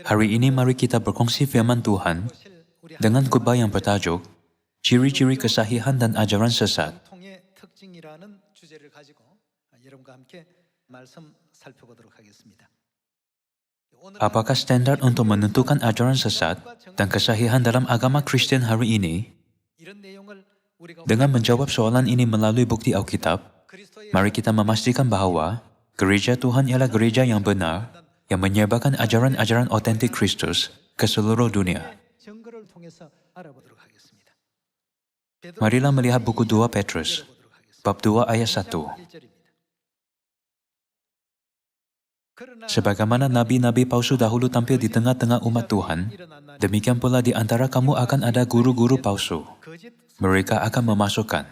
Hari ini mari kita berkongsi firman Tuhan dengan khotbah yang bertajuk Ciri-ciri kesahihan dan ajaran sesat. 통의 특징이라는 주제를 가지고 여러분과 함께 말씀 살펴보도록 하겠습니다. Apakah standar untuk menentukan ajaran sesat dan kesahihan dalam agama Kristen hari ini? 이런 내용을 우리가 Dengan menjawab soalan ini melalui bukti Alkitab, mari kita memastikan bahwa gereja Tuhan ialah gereja yang benar, yang menyebarkan ajaran-ajaran otentik Kristus ke seluruh dunia. 증거를 통해서 알아보도록 하겠습니다. Marilah melihat buku 2 Petrus, bab 2 ayat 1. 1절입니다. Sebagaimana nabi-nabi palsu dahulu tampil di tengah-tengah umat Tuhan, demikian pula di antara kamu akan ada guru-guru palsu. Mereka akan memasukkan.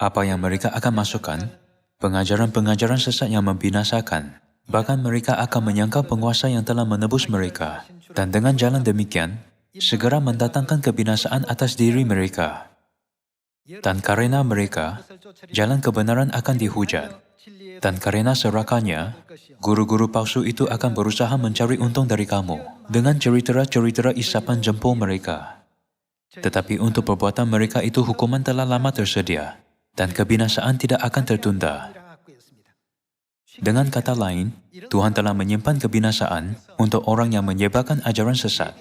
Apa yang mereka akan masukkan? Pengajaran-pengajaran sesat yang membinasakan. Bahkan mereka akan menyangkal penguasa yang telah menebus mereka. Dan dengan jalan demikian, segera mendatangkan kebinasaan atas diri mereka. Dan karena mereka, jalan kebenaran akan dihujat. Dan karena serakannya, guru-guru palsu itu akan berusaha mencari untung dari kamu dengan cerita-cerita isapan jempol mereka. Tetapi untuk perbuatan mereka itu hukuman telah lama tersedia, dan kebinasaan tidak akan tertunda. Dengan kata lain, Tuhan telah menyimpan kebinasaan untuk orang yang menyebarkan ajaran sesat.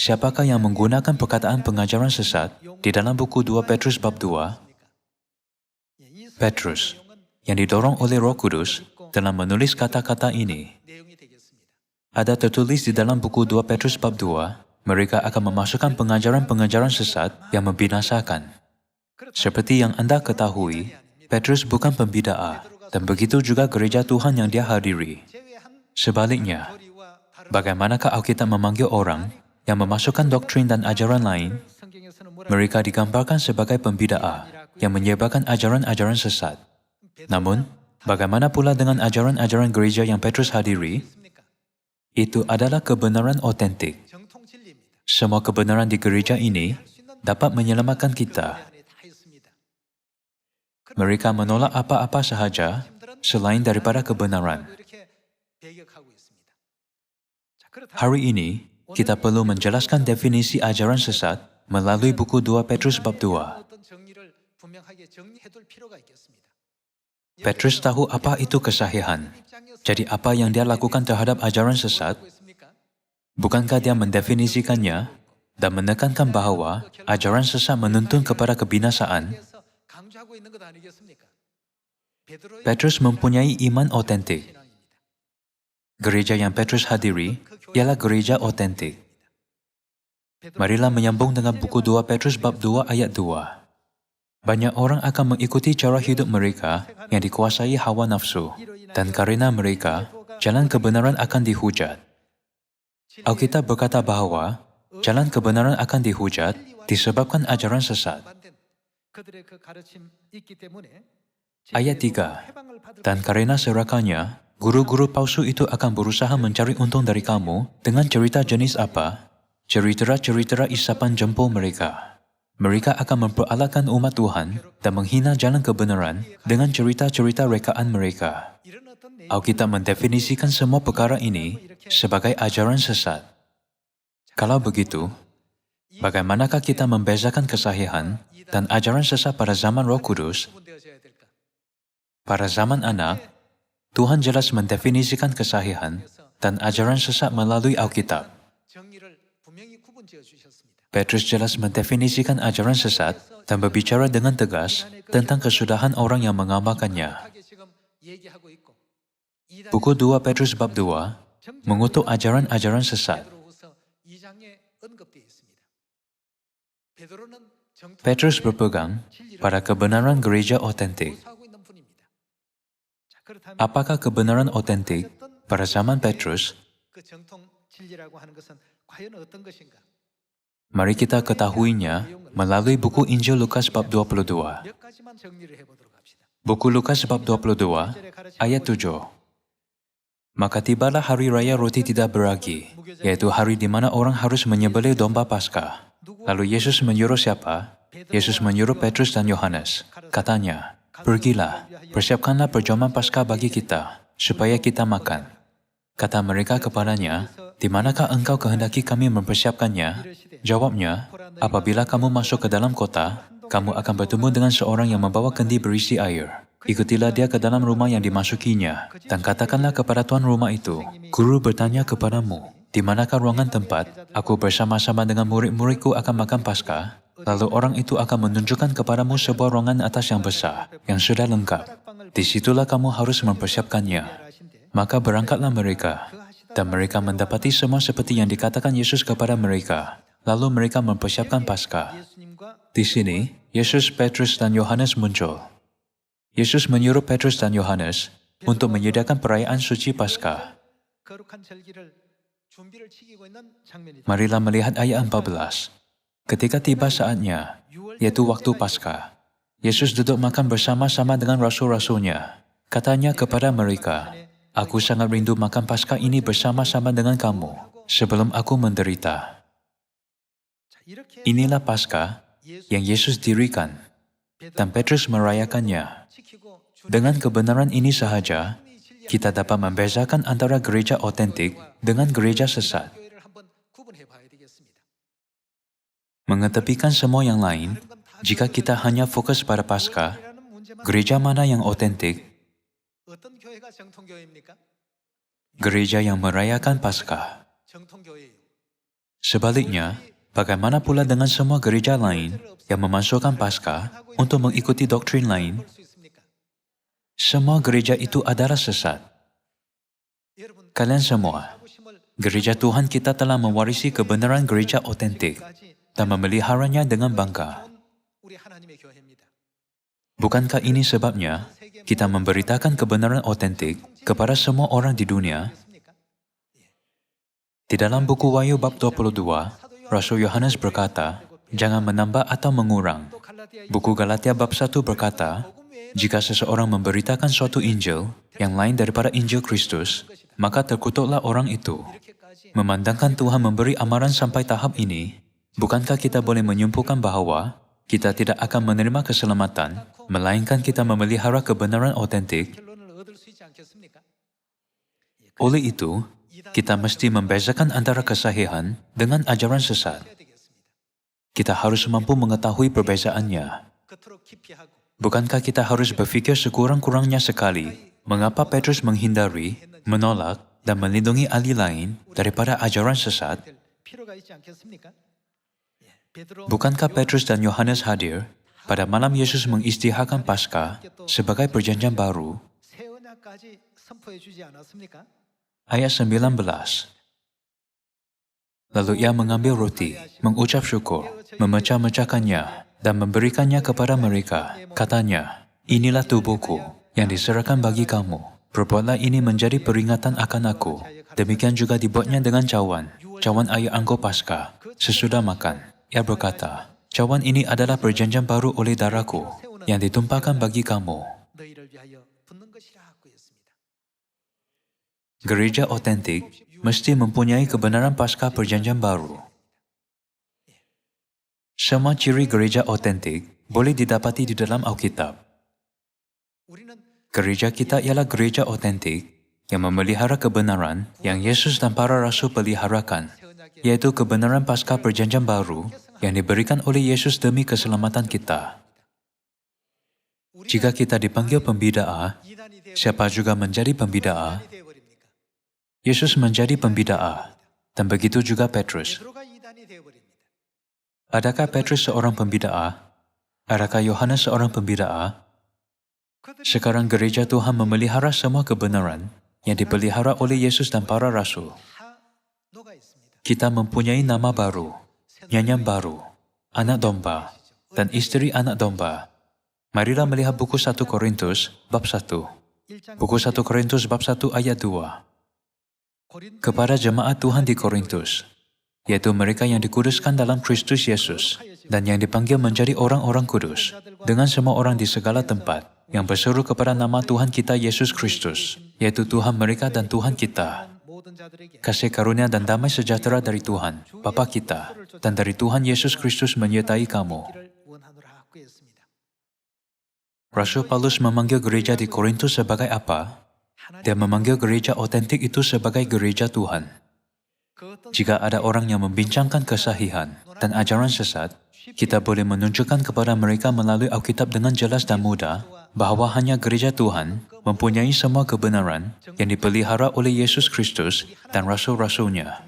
Siapakah yang menggunakan perkataan pengajaran sesat di dalam buku 2 Petrus bab 2? Petrus, yang didorong oleh Roh Kudus, telah menulis kata-kata ini. Ada tertulis di dalam buku 2 Petrus bab 2, mereka akan memasukkan pengajaran-pengajaran sesat yang membinasakan. Seperti yang Anda ketahui, Petrus bukan pembida'ah, dan begitu juga gereja Tuhan yang dia hadiri. Sebaliknya, bagaimanakah Alkitab memanggil orang yang memasukkan doktrin dan ajaran lain? Mereka digambarkan sebagai pembida'ah yang menyebarkan ajaran-ajaran sesat. Namun, bagaimana pula dengan ajaran-ajaran gereja yang Petrus hadiri? Itu adalah kebenaran otentik. Semua kebenaran di gereja ini dapat menyelamatkan kita. Mereka menolak apa-apa sahaja selain daripada kebenaran. Hari ini, kita perlu menjelaskan definisi ajaran sesat melalui buku 2 Petrus bab 2. Petrus tahu apa itu kesahihan. Jadi apa yang dia lakukan terhadap ajaran sesat? Bukankah dia mendefinisikannya dan menekankan bahwa ajaran sesat menuntun kepada kebinasaan? Petrus mempunyai iman otentik. Gereja yang Petrus hadiri ialah gereja otentik. Marilah menyambung dengan buku 2 Petrus bab 2 ayat 2. Banyak orang akan mengikuti cara hidup mereka yang dikuasai hawa nafsu, dan karena mereka, jalan kebenaran akan dihujat. Alkitab berkata bahwa jalan kebenaran akan dihujat disebabkan ajaran sesat. Ayat 3, dan karena serakannya, guru-guru palsu itu akan berusaha mencari untung dari kamu dengan cerita jenis apa? Cerita-cerita isapan jempol mereka. Mereka akan memperalatkan umat Tuhan dan menghina jalan kebenaran dengan cerita-cerita rekaan mereka. Alkitab mendefinisikan semua perkara ini sebagai ajaran sesat. Kalau begitu, bagaimanakah kita membezakan kesahihan dan ajaran sesat pada zaman Roh Kudus? Pada zaman anak, Tuhan jelas mendefinisikan kesahihan dan ajaran sesat melalui Alkitab. Petrus jelas mendefinisikan ajaran sesat dan berbicara dengan tegas tentang kesudahan orang yang mengamalkannya. Buku 2 Petrus bab 2 mengutuk ajaran-ajaran sesat. Petrus berpegang pada kebenaran gereja otentik. Apakah kebenaran otentik pada zaman Petrus? Mari kita ketahuinya melalui buku Injil Lukas bab 22. Buku Lukas bab 22, ayat 7. Maka tibalah hari raya roti tidak beragi, yaitu hari di mana orang harus menyembelih domba Paskah. Lalu Yesus menyuruh siapa? Yesus menyuruh Petrus dan Yohanes. Katanya, pergilah, persiapkanlah perjamuan Paskah bagi kita, supaya kita makan. Kata mereka kepadanya, "Di manakah engkau kehendaki kami mempersiapkannya?" Jawabnya, "Apabila kamu masuk ke dalam kota, kamu akan bertemu dengan seorang yang membawa kendi berisi air. Ikutilah dia ke dalam rumah yang dimasukinya, dan katakanlah kepada tuan rumah itu, 'Guru bertanya kepadamu, di manakah ruangan tempat aku bersama-sama dengan murid-muridku akan makan Paskah?' Lalu orang itu akan menunjukkan kepadamu sebuah ruangan atas yang besar, yang sudah lengkap. Disitulah kamu harus mempersiapkannya." Maka berangkatlah mereka, dan mereka mendapati semua seperti yang dikatakan Yesus kepada mereka. Lalu mereka mempersiapkan Paskah. Di sini, Yesus, Petrus, dan Yohanes muncul. Yesus menyuruh Petrus dan Yohanes untuk menyediakan perayaan suci Paskah. Marilah melihat ayat 14. Ketika tiba saatnya, yaitu waktu Paskah, Yesus duduk makan bersama-sama dengan rasul-rasulnya. Katanya kepada mereka, "Aku sangat rindu makan Paskah ini bersama-sama dengan kamu, sebelum aku menderita." Inilah Paskah yang Yesus dirikan, dan Petrus merayakannya. Dengan kebenaran ini sahaja, kita dapat membezakan antara gereja otentik dengan gereja sesat. Mengetepikan semua yang lain, jika kita hanya fokus pada Paskah, gereja mana yang otentik? Gereja yang merayakan Paskah. Sebaliknya, bagaimana pula dengan semua gereja lain yang memasukkan Paskah untuk mengikuti doktrin lain? Semua gereja itu adalah sesat. Kalian semua, gereja Tuhan kita telah mewarisi kebenaran gereja otentik dan memeliharanya dengan bangga. Bukankah ini sebabnya kita memberitakan kebenaran otentik kepada semua orang di dunia? Di dalam buku Wahyu bab 22, Rasul Yohanes berkata, "Jangan menambah atau mengurang." Buku Galatia bab 1 berkata, "Jika seseorang memberitakan suatu Injil yang lain daripada Injil Kristus, maka terkutuklah orang itu." Memandangkan Tuhan memberi amaran sampai tahap ini, bukankah kita boleh menyimpulkan bahwa kita tidak akan menerima keselamatan, melainkan kita memelihara kebenaran otentik? Oleh itu, kita mesti membezakan antara kesahihan dengan ajaran sesat. Kita harus mampu mengetahui perbezaannya. Bukankah kita harus berfikir sekurang-kurangnya sekali, mengapa Petrus menghindari, menolak, dan melindungi ahli lain daripada ajaran sesat? Bukankah Petrus dan Yohanes hadir pada malam Yesus mengisytiharkan Paskah sebagai perjanjian baru? Ayat 19. Lalu ia mengambil roti, mengucap syukur, memecah-mecahkannya, dan memberikannya kepada mereka. Katanya, "Inilah tubuhku yang diserahkan bagi kamu. Perbuatlah ini menjadi peringatan akan aku." Demikian juga dibuatnya dengan cawan air anggur Paskah, sesudah makan. Ia berkata, "Cawan ini adalah perjanjian baru oleh darahku, yang ditumpahkan bagi kamu." Gereja otentik mesti mempunyai kebenaran Paskah perjanjian baru. Semua ciri gereja otentik boleh didapati di dalam Alkitab. Gereja kita ialah gereja otentik yang memelihara kebenaran yang Yesus dan para rasul peliharakan, yaitu kebenaran Paskah perjanjian baru yang diberikan oleh Yesus demi keselamatan kita. Jika kita dipanggil pembidaa, siapa juga menjadi pembidaa? Yesus menjadi pembidaa, dan begitu juga Petrus. Adakah Petrus seorang pembidaa? Adakah Yohanes seorang pembidaa? Sekarang gereja Tuhan memelihara semua kebenaran yang dipelihara oleh Yesus dan para rasul. Kita mempunyai nama baru, nyanyian baru, anak domba, dan istri anak domba. Marilah melihat buku 1 Korintus bab 1. Buku 1 Korintus bab 1 ayat 2. Kepada jemaat Tuhan di Korintus, yaitu mereka yang dikuduskan dalam Kristus Yesus dan yang dipanggil menjadi orang-orang kudus, dengan semua orang di segala tempat yang berseru kepada nama Tuhan kita Yesus Kristus, yaitu Tuhan mereka dan Tuhan kita. Kasih karunia dan damai sejahtera dari Tuhan, Bapa kita, dan dari Tuhan Yesus Kristus menyertai kamu. Rasul Paulus memanggil gereja di Korintus sebagai apa? Dia memanggil gereja otentik itu sebagai gereja Tuhan. Jika ada orang yang membincangkan kesahihan dan ajaran sesat, kita boleh menunjukkan kepada mereka melalui Alkitab dengan jelas dan mudah bahwa hanya gereja Tuhan mempunyai semua kebenaran yang dipelihara oleh Yesus Kristus dan rasul-rasulnya.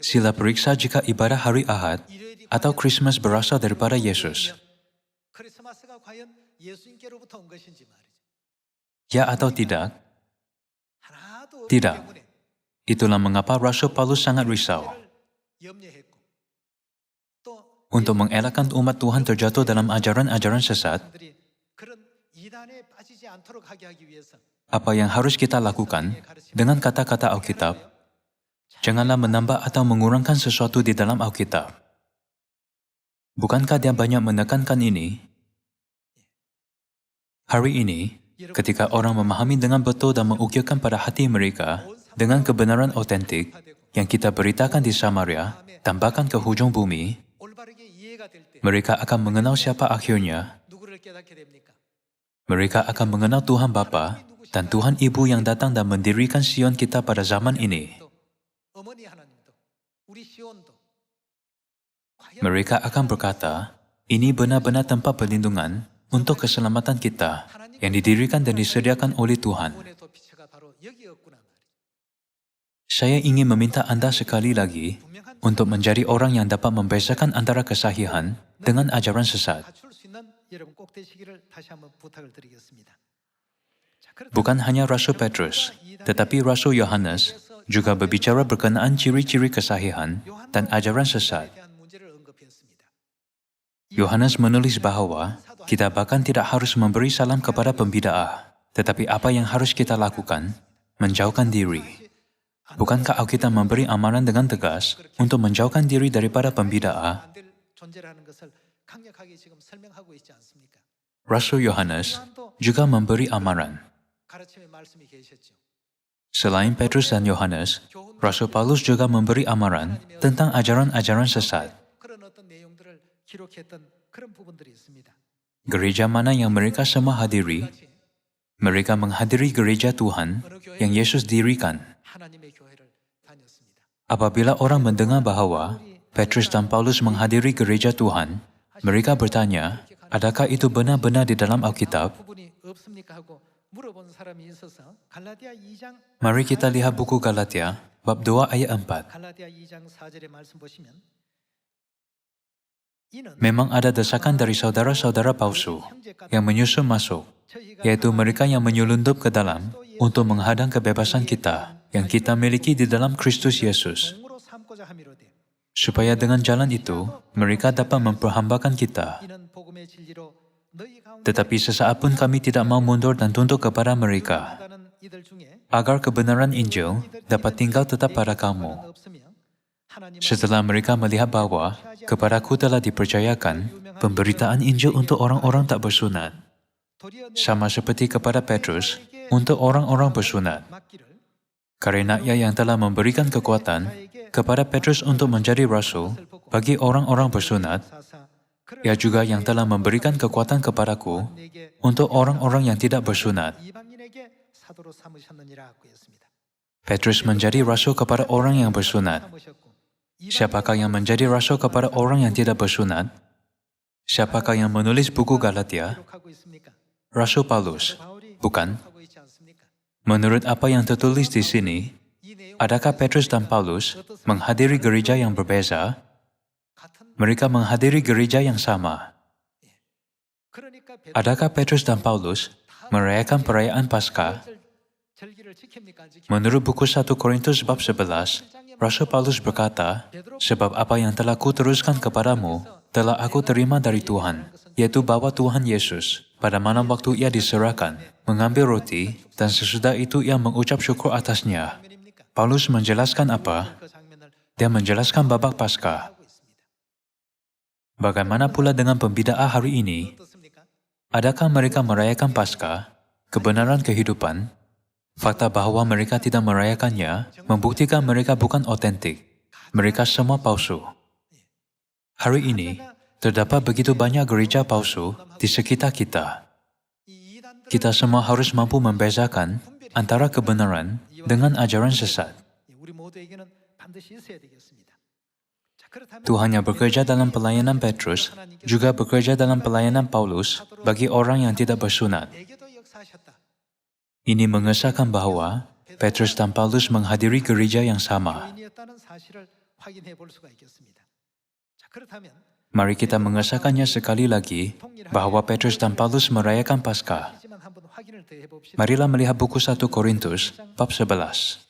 Sila periksa jika ibadah hari Ahad atau Christmas berasal daripada Yesus. Ya atau tidak? Tidak. Itulah mengapa Rasul Paulus sangat risau. Untuk mengelakkan umat Tuhan terjatuh dalam ajaran-ajaran sesat, apa yang harus kita lakukan dengan kata-kata Alkitab? Janganlah menambah atau mengurangkan sesuatu di dalam Alkitab. Bukankah dia banyak menekankan ini? Hari ini, ketika orang memahami dengan betul dan mengukirkan pada hati mereka dengan kebenaran otentik yang kita beritakan di Samaria dan bahkan ke hujung bumi, mereka akan mengenal siapa akhirnya. Mereka akan mengenal Tuhan Bapa dan Tuhan Ibu yang datang dan mendirikan Sion kita pada zaman ini. Mereka akan berkata, ini benar-benar tempat perlindungan untuk keselamatan kita yang didirikan dan disediakan oleh Tuhan. Saya ingin meminta Anda sekali lagi untuk menjadi orang yang dapat membezakan antara kesahihan dengan ajaran sesat. Bukan hanya Rasul Petrus, tetapi Rasul Yohanes juga berbicara berkenaan ciri-ciri kesahihan dan ajaran sesat. Yohanes menulis bahwa kita bahkan tidak harus memberi salam kepada pembidaah, tetapi apa yang harus kita lakukan? Menjauhkan diri. Bukankah Alkitab memberi amaran dengan tegas untuk menjauhkan diri daripada pembidaah? Rasul Yohanes juga memberi amaran. Selain Petrus dan Yohanes, Rasul Paulus juga memberi amaran tentang ajaran-ajaran sesat. Gereja mana yang mereka semua hadiri? Mereka menghadiri gereja Tuhan yang Yesus dirikan. Apabila orang mendengar bahwa Petrus dan Paulus menghadiri gereja Tuhan, mereka bertanya, adakah itu benar-benar di dalam Alkitab? Mari kita lihat buku Galatia, bab 2 ayat 4. Memang ada desakan dari saudara-saudara palsu yang menyusun masuk, yaitu mereka yang menyelundup ke dalam untuk menghadang kebebasan kita yang kita miliki di dalam Kristus Yesus. Supaya dengan jalan itu, mereka dapat memperhambakan kita. Tetapi sesaat pun kami tidak mau mundur dan tunduk kepada mereka, agar kebenaran Injil dapat tinggal tetap pada kamu. Setelah mereka melihat bahwa kepadaku telah dipercayakan pemberitaan Injil untuk orang-orang tak bersunat, sama seperti kepada Petrus untuk orang-orang bersunat. Karena ia yang telah memberikan kekuatan kepada Petrus untuk menjadi rasul bagi orang-orang bersunat, ia juga yang telah memberikan kekuatan kepadaku untuk orang-orang yang tidak bersunat. Petrus menjadi rasul kepada orang yang bersunat. Siapakah yang menjadi rasul kepada orang yang tidak bersunat? Siapakah yang menulis buku Galatia? Rasul Paulus, bukan? Menurut apa yang tertulis di sini, adakah Petrus dan Paulus menghadiri gereja yang berbeza? Mereka menghadiri gereja yang sama. Adakah Petrus dan Paulus merayakan perayaan Paskah? Menurut buku 1 Korintus bab 11, Rasul Paulus berkata, sebab apa yang telah kuteruskan kepadamu, telah aku terima dari Tuhan, yaitu bahwa Tuhan Yesus, pada malam waktu ia diserahkan, mengambil roti, dan sesudah itu ia mengucap syukur atasnya. Paulus menjelaskan apa? Dia menjelaskan babak Paskah. Bagaimana pula dengan pembidaah hari ini? Adakah mereka merayakan Paskah, kebenaran kehidupan? Fakta bahwa mereka tidak merayakannya membuktikan mereka bukan otentik. Mereka semua palsu. Hari ini, terdapat begitu banyak gereja palsu di sekitar kita. Kita semua harus mampu membezakan antara kebenaran dengan ajaran sesat. 우리 모두에게는 반드시 있어야 되겠습니다. 자, 그렇다면 Tuhan yang bekerja dalam pelayanan Petrus juga bekerja dalam pelayanan Paulus bagi orang yang tidak bersunat. 내게도 역사하셨다. Ini mengesahkan bahwa Petrus dan Paulus menghadiri gereja yang sama. 교인이었다는 사실을 확인해 볼 수가 있겠습니다. 자, 그렇다면 Mari kita mengesahkannya sekali lagi bahwa Petrus dan Paulus merayakan Paskah. 하지만 한번 확인을 더 해봅시다. Marilah melihat buku 1 Korintus bab 11.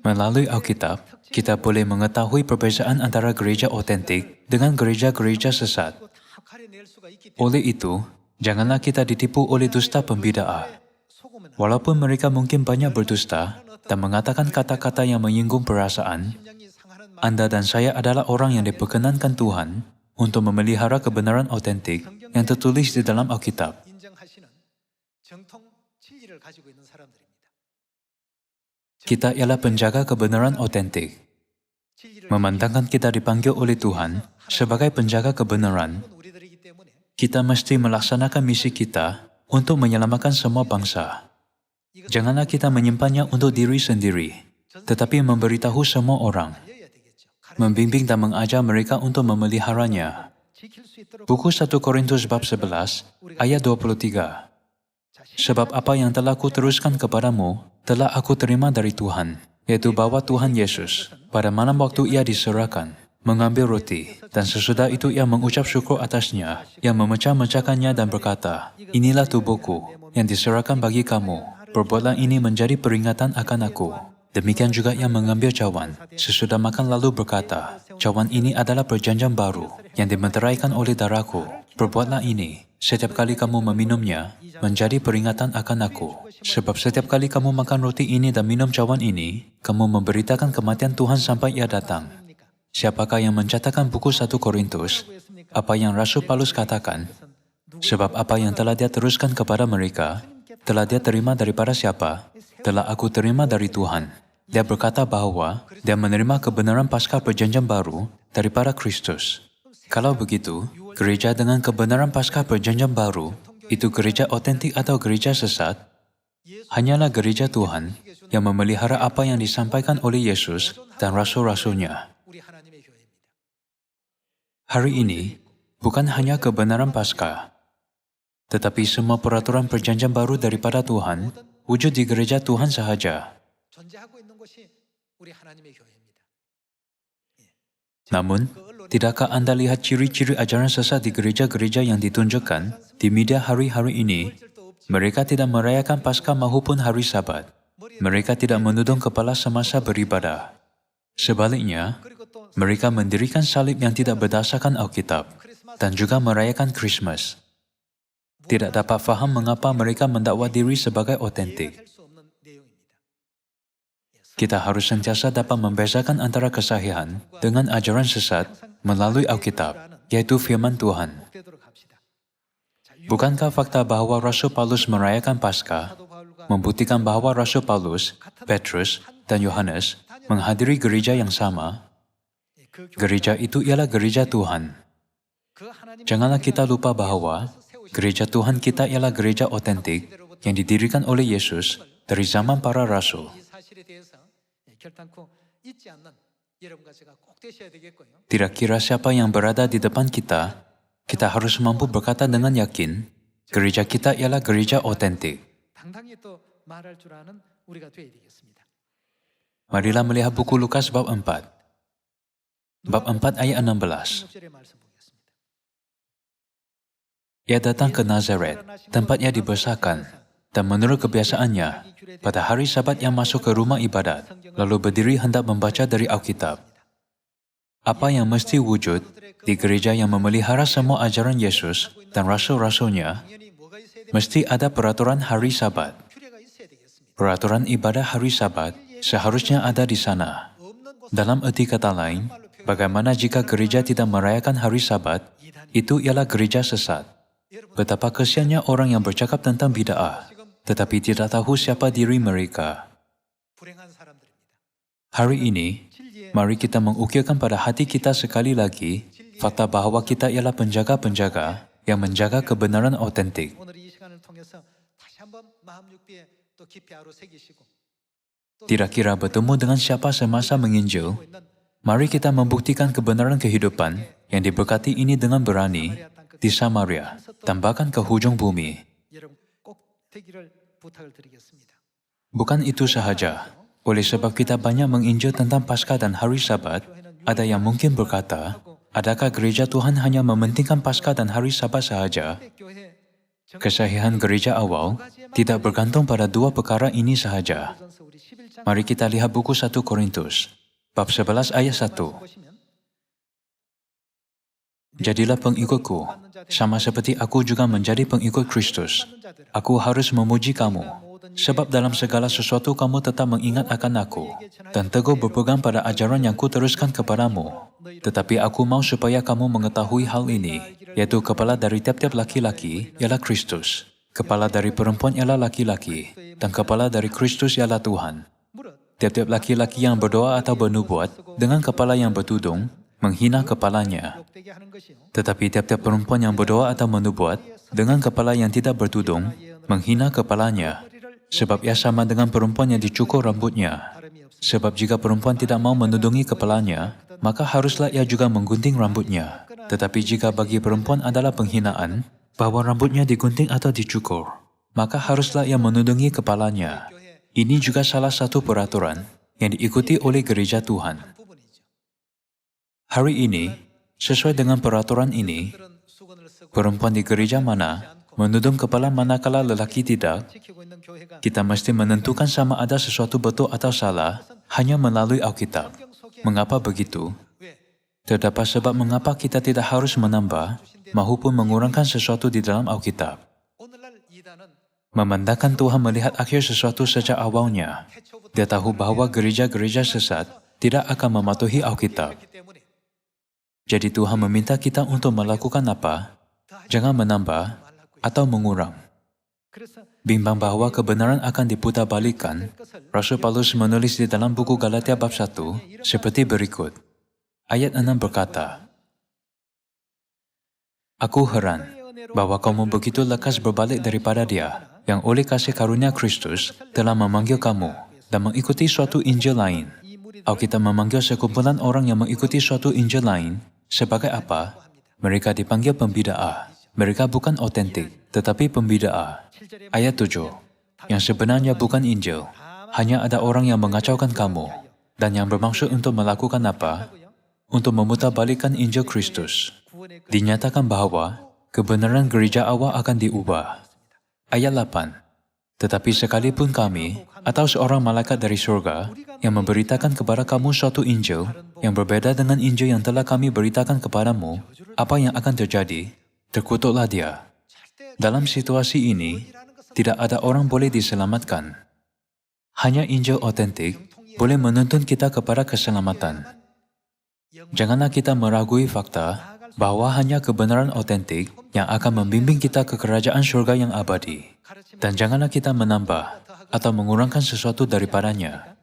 Melalui Alkitab, kita boleh mengetahui perbezaan antara gereja otentik dengan gereja-gereja sesat. 다 가려낼 수가 있기 때문에 Oleh itu, janganlah kita ditipu oleh dusta pembidaa. 속으면 Walaupun mereka mungkin banyak berdusta dan mengatakan kata-kata yang menyinggung perasaan, 심장이 상하는 말 Anda dan saya adalah orang yang diperkenankan Tuhan untuk memelihara kebenaran otentik yang tertulis di dalam Alkitab. 인정하시는 정통 진리를 가지고 있는 사람들입니다. Kita ialah penjaga kebenaran otentik. 진리를 Memandangkan kita dipanggil oleh Tuhan sebagai penjaga kebenaran, 지키는 우리들이기 때문에 kita mesti melaksanakan misi kita untuk menyelamatkan semua bangsa. Janganlah kita menyimpannya untuk diri sendiri, tetapi memberitahu semua orang, 알려야 되겠죠. membimbing dan mengajar mereka untuk memeliharanya. 지킬 수 있도록 Buku 1 Korintus bab 11 ayat 23. Sebab apa yang telah kuteruskan kepadamu, telah aku terima dari Tuhan, yaitu bahwa Tuhan Yesus, pada malam waktu ia diserahkan, mengambil roti, dan sesudah itu ia mengucap syukur atasnya, yang memecah-mecahkannya dan berkata, inilah tubuhku, yang diserahkan bagi kamu, perbuatlah ini menjadi peringatan akan aku. Demikian juga ia mengambil cawan, sesudah makan lalu berkata, cawan ini adalah perjanjian baru, yang dimeteraikan oleh darahku, perbuatlah ini, setiap kali kamu meminumnya, menjadi peringatan akan aku. Sebab setiap kali kamu makan roti ini dan minum cawan ini, kamu memberitakan kematian Tuhan sampai ia datang. Siapakah yang mencatatkan buku 1 Korintus? Apa yang Rasul Paulus katakan? Sebab apa yang telah dia teruskan kepada mereka, telah dia terima daripada siapa? Telah aku terima dari Tuhan. Dia berkata bahwa dia menerima kebenaran Paskah perjanjian baru daripada Kristus. Kalau begitu, gereja dengan kebenaran Paskah perjanjian baru, itu gereja otentik atau gereja sesat? Hanyalah gereja Tuhan yang memelihara apa yang disampaikan oleh Yesus dan rasul-rasulnya. 우리 하나님의 교회입니다. Hari ini, bukan hanya kebenaran Paskah, tetapi semua peraturan perjanjian baru daripada Tuhan wujud di gereja Tuhan sahaja. 존재하고 있는 곳이 우리 하나님의 교회입니다. Namun, tidakkah Anda lihat ciri-ciri ajaran sesat di gereja-gereja yang ditunjukkan di media hari-hari ini? Mereka tidak merayakan Paskah maupun hari Sabat. Mereka tidak menudung kepala semasa beribadah. Sebaliknya, 그리고 또 mereka mendirikan salib yang tidak berdasarkan Alkitab dan juga merayakan Christmas. Tidak dapat faham mengapa mereka mendakwa diri sebagai otentik. 할 수 없는 내용입니다. Kita harus sentiasa dapat membezakan antara kesahihan dengan ajaran sesat melalui Alkitab, yaitu firman Tuhan. 되도록 합시다. 자, Bukankah fakta bahwa Rasul Paulus merayakan Paskah 사도 바울과 membuktikan bahwa Rasul Paulus, Petrus, dan Yohanes menghadiri gereja yang sama? 그 Gereja itu ialah gereja Tuhan. 그 하나님 Janganlah kita lupa bahwa gereja Tuhan kita ialah gereja otentik yang didirikan oleh Yesus dari zaman para rasul. 이 사실에 대해서 결단코 잊지 않는 여러분과 제가 꼭 되셔야 되겠고요. Tidak kira siapa yang berada di depan kita, kita harus mampu berkata dengan yakin, gereja kita ialah gereja otentik. 당당히 또 말할 줄 아는 우리가 되어야 되겠습니다. Marilah melihat buku Lukas bab 4. Bab 4 ayat 16. 16절의 말씀 보겠습니다. Ia datang ke Nazaret, tempat ia dibesarkan, dan menurut kebiasaannya, pada hari Sabat ia masuk ke rumah ibadat, lalu berdiri hendak membaca dari Alkitab. Apa yang mesti wujud di gereja yang memelihara semua ajaran Yesus dan rasul-rasulnya, 당연히 뭐가 있어야 되면 mesti ada peraturan hari Sabat. 규례가 있어야 되겠습니다. Peraturan ibadah hari Sabat seharusnya ada di sana. 없는 곳 Dalam erti kata lain, bagaimana jika gereja tidak merayakan hari Sabat, itu ialah gereja sesat. Betapa kesiannya orang yang bercakap tentang bid'ah, tetapi tidak tahu siapa diri mereka. 불행한 사람들입니다. Hari ini, mari kita mengukirkan pada hati kita sekali lagi fakta bahwa kita ialah penjaga-penjaga yang menjaga kebenaran otentik. 오늘 이 시간을 통해서 통해서 다시 한번 마음 육비에 또 깊이 아로새기시고 Tidak kira bertemu dengan siapa semasa menginjil, mari kita membuktikan kebenaran kehidupan yang diberkati ini dengan berani di Samaria, dan bahkan ke hujung bumi. 여러분 꼭 되기를 부탁을 드리겠습니다. Bukan itu sahaja, oleh sebab kita banyak menginjil tentang Paskah dan hari Sabat, ada yang mungkin berkata, adakah gereja Tuhan hanya mementingkan Paskah dan hari Sabat sahaja? 교회 Kesahihan gereja awal tidak bergantung pada dua perkara ini sahaja. 전서 우리 11장 Mari kita lihat buku 1 Korintus, bab 11 ayat 1. 보시면 Jadilah pengikutku, sama seperti aku juga menjadi pengikut Kristus. Aku harus memuji kamu, sebab dalam segala sesuatu kamu tetap mengingat akan aku, dan teguh berpegang pada ajaran yang kuteruskan kepadamu. Tetapi aku mau supaya kamu mengetahui hal ini, yaitu kepala dari tiap-tiap laki-laki ialah Kristus, kepala dari perempuan ialah laki-laki, dan kepala dari Kristus ialah Tuhan. 무릇 Tiap-tiap laki-laki yang berdoa atau bernubuat dengan kepala yang bertudung, menghina kepalanya. 욕되게 하는 것이요. Tetapi tiap-tiap perempuan yang berdoa atau menubuat dengan kepala yang tidak bertudung, menghina kepalanya. Sebab ia sama dengan perempuan yang dicukur rambutnya. 다름이 없습니다. Sebab jika perempuan tidak mau menudungi kepalanya, maka haruslah ia juga menggunting rambutnya. Tetapi jika bagi perempuan adalah penghinaan, bahwa rambutnya digunting atau dicukur, maka haruslah ia menudungi kepalanya. Ini juga salah satu peraturan yang diikuti oleh gereja Tuhan. 부분이죠. Hari ini, sesuai dengan peraturan ini, 그런 수건을 쓰고 perempuan di gereja mana menudung kepala manakala lelaki tidak, 지키고 있는 교회가 kita mesti menentukan sama ada sesuatu betul atau salah hanya melalui Alkitab. 성경 속에 Mengapa begitu? 왜 Terdapat sebab mengapa kita tidak harus menambah maupun mengurangkan sesuatu di dalam Alkitab. 오늘날 이단은 Memandangkan Tuhan melihat akhir sesuatu sejak awalnya. 태초부터 Dia tahu bahwa gereja-gereja sesat tidak akan mematuhi Alkitab. 했기 때문에 Jadi Tuhan meminta kita untuk melakukan apa? Jangan menambah atau mengurang. 그래서 Bimbang bahwa kebenaran akan diputarbalikkan, Rasul Paulus menulis di dalam buku Galatia bab 1 seperti berikut. Ayat 6 berkata, Aku heran bahwa kamu begitu lekas berbalik daripada Dia, yang oleh kasih karunia Kristus telah memanggil kamu dan mengikuti suatu Injil lain. 이 무리들을 Alkitab memanggil sekumpulan orang yang mengikuti suatu Injil lain sebagai apa? Mereka dipanggil pembidaa. Mereka bukan otentik, tetapi pembidaa. Ayat 7. Yang sebenarnya bukan Injil, hanya ada orang yang mengacaukan kamu, dan yang bermaksud untuk melakukan apa? Untuk memutarbalikkan Injil Kristus. 구원의 그 Dinyatakan bahwa kebenaran gereja awal akan diubah. Ayat 8. Tetapi sekalipun kami, atau seorang malaikat dari surga, yang memberitakan kepada kamu suatu Injil, yang berbeda dengan Injil yang telah kami beritakan kepadamu, apa yang akan terjadi? Terkutuklah dia. Dalam situasi ini, tidak ada orang boleh diselamatkan. Hanya Injil otentik boleh menuntun kita kepada keselamatan. Janganlah kita meragui fakta bahwa hanya kebenaran otentik yang akan membimbing kita ke kerajaan surga yang abadi. Dan janganlah kita menambah atau mengurangkan sesuatu daripadanya.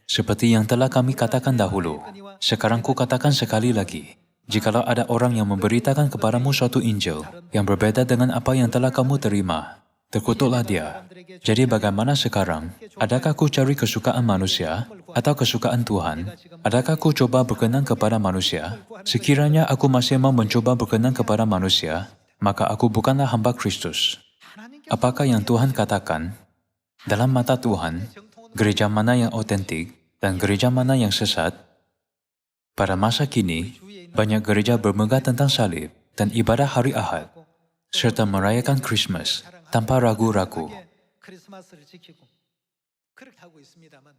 Seperti yang telah kami katakan dahulu, sekarang ku katakan sekali lagi. Jikalau ada orang yang memberitakan kepadamu suatu Injil yang berbeda dengan apa yang telah kamu terima, terkutuklah dia. Jadi bagaimana sekarang? Adakah ku cari kesukaan manusia atau kesukaan Tuhan? Adakah ku coba berkenan kepada manusia? Sekiranya aku masih mau mencoba berkenan kepada manusia, maka aku bukanlah hamba Kristus. Apakah yang Tuhan katakan? Dalam mata Tuhan, gereja mana yang otentik dan gereja mana yang sesat? Pada masa kini, banyak gereja bermegah tentang salib dan ibadah hari Ahad, serta merayakan Christmas tanpa ragu-ragu. 크리스마스를 지키고 그렇게 하고 있습니다만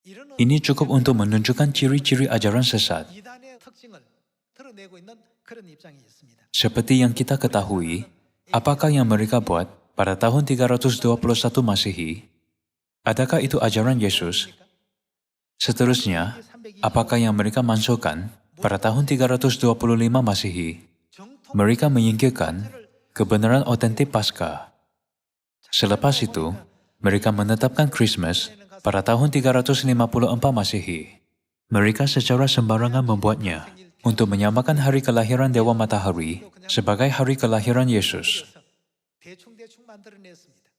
이런 Ini cukup untuk menunjukkan ciri-ciri ajaran sesat. 이단의 특징을 드러내고 있는 그런 입장이 있습니다. Seperti yang kita ketahui, apakah yang mereka buat pada tahun 321 Masehi? Adakah itu ajaran Yesus? Seterusnya, apakah yang mereka masukkan pada tahun 325 Masehi? Mereka menyingkirkan kebenaran otentik Paskah. Selepas itu, mereka menetapkan Christmas pada tahun 354 Masehi. Mereka secara sembarangan membuatnya untuk menyamakan hari kelahiran Dewa Matahari sebagai hari kelahiran Yesus. 만들어냈습니다.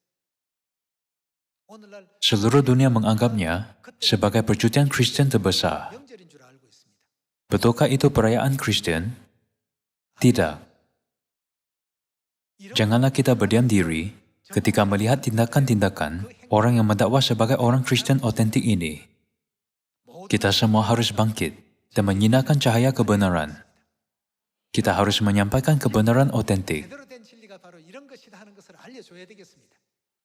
오늘날 Seluruh dunia menganggapnya sebagai percutian Kristen terbesar. 명절인 줄 알고 있습니다. Betulkah itu perayaan Kristen? Tidak. Janganlah kita berdiam diri ketika melihat tindakan-tindakan orang yang mendakwa sebagai orang Kristen otentik ini. Kita semua harus bangkit dan menyinarkan cahaya kebenaran. Kita harus menyampaikan kebenaran otentik. 제대로 된 진리가 바로 이런 것이다 하는 것을 알려줘야 되겠습니다.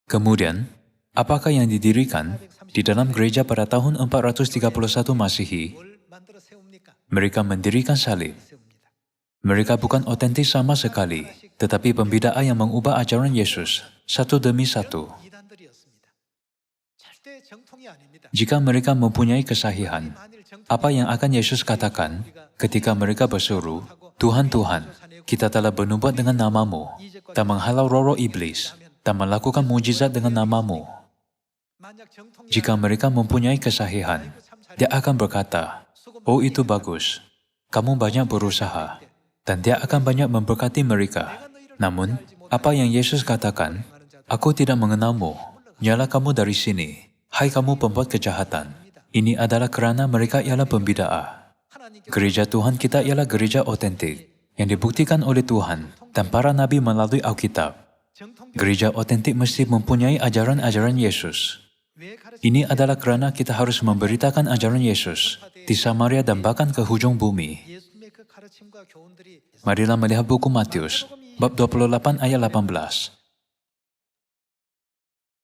Kemudian, apakah yang didirikan di dalam gereja pada tahun 431 Masehi? 뭘 만들어 세웁니까? Mereka mendirikan salib. 세웁니다. Mereka bukan otentik sama sekali, tetapi pembidaa yang mengubah ajaran Yesus satu demi satu. 이단들이었습니다. 절대 정통이 아닙니다. Jika mereka mempunyai kesahihan, 만일 정통 apa yang akan Yesus katakan ketika mereka berseru, Tuhan, Tuhan, kita telah bernubuat dengan namamu, dan menghalau roh-roh iblis, dan melakukan mujizat dengan namamu. 만약 정통이 Jika mereka mempunyai kesahihan, dia akan berkata, oh itu bagus, kamu banyak berusaha, dan dia akan banyak memberkati mereka. Namun, apa yang Yesus katakan, aku tidak mengenalmu, nyala kamu dari sini, hai kamu pembuat kejahatan. Ini adalah kerana mereka ialah pembidaa. Gereja Tuhan kita ialah gereja otentik, yang dibuktikan oleh Tuhan dan para nabi melalui Alkitab. Gereja otentik mesti mempunyai ajaran-ajaran Yesus. Ini adalah kerana kita harus memberitakan ajaran Yesus di Samaria dan bahkan ke hujung bumi. 예수님의 그 가르침과 교훈들이 Marilah melihat buku Matius, bab 28 ayat 18.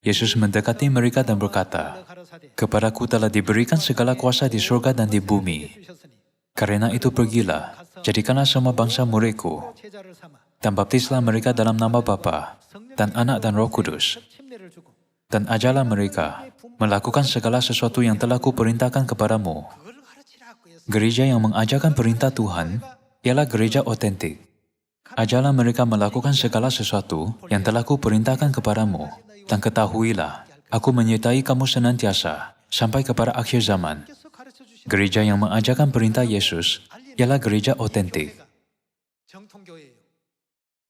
Yesus mendekati mereka dan berkata, 가라사대 kepadaku telah diberikan segala kuasa di surga dan di bumi. 주셨으니 Karena itu pergilah, jadikanlah semua bangsa muridku, 제자를 삼아 dan baptislah mereka dalam nama Bapa, dan Anak dan Roh Kudus, 침례를 주고 dan ajarlah mereka melakukan segala sesuatu yang telah kuperintahkan kepadamu. 그걸 가르치라고 했습니다. Gereja yang mengajarkan perintah Tuhan ialah gereja otentik. Ajarlah mereka melakukan segala sesuatu yang telah kuperintahkan kepadamu, dan ketahuilah, aku menyertai kamu senantiasa sampai kepada akhir zaman. 그래서 가르쳐 주신 Gereja yang mengajarkan perintah Yesus ialah gereja otentik. 정통교회예요.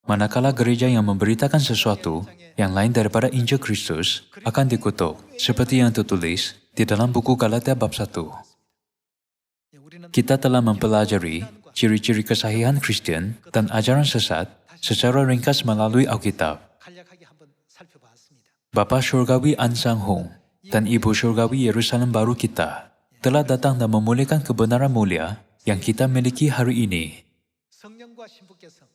Manakala gereja yang memberitakan sesuatu yang lain daripada Injil Kristus akan dikutuk, seperti yang tertulis di dalam buku Galatia bab 1. 우리는 Kita telah mempelajari ciri-ciri kesahihan Kristen dan ajaran sesat secara ringkas melalui Alkitab. 간략하게 한번 살펴봤습니다. Bapa Syurgawi An Sang Hong dan Ibu Syurgawi Yerusalem baru kita telah datang dan memulihkan kebenaran mulia yang kita miliki hari ini. 성령과 신부께서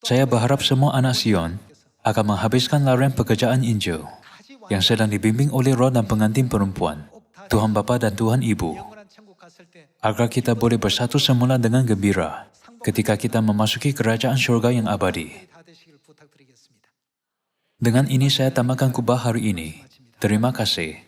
Saya berharap semua anak Sion akan menghabiskan larian pekerjaan Injil yang sedang dibimbing oleh roh dan pengantin perempuan, Tuhan Bapa dan Tuhan Ibu, 영원한 천국 갔을 때 agar kita boleh bersatu semula dengan gembira ketika kita memasuki kerajaan syurga yang abadi. 다 되시길 부탁드리겠습니다. Dengan ini saya tamatkan khutbah hari ini. Terima kasih.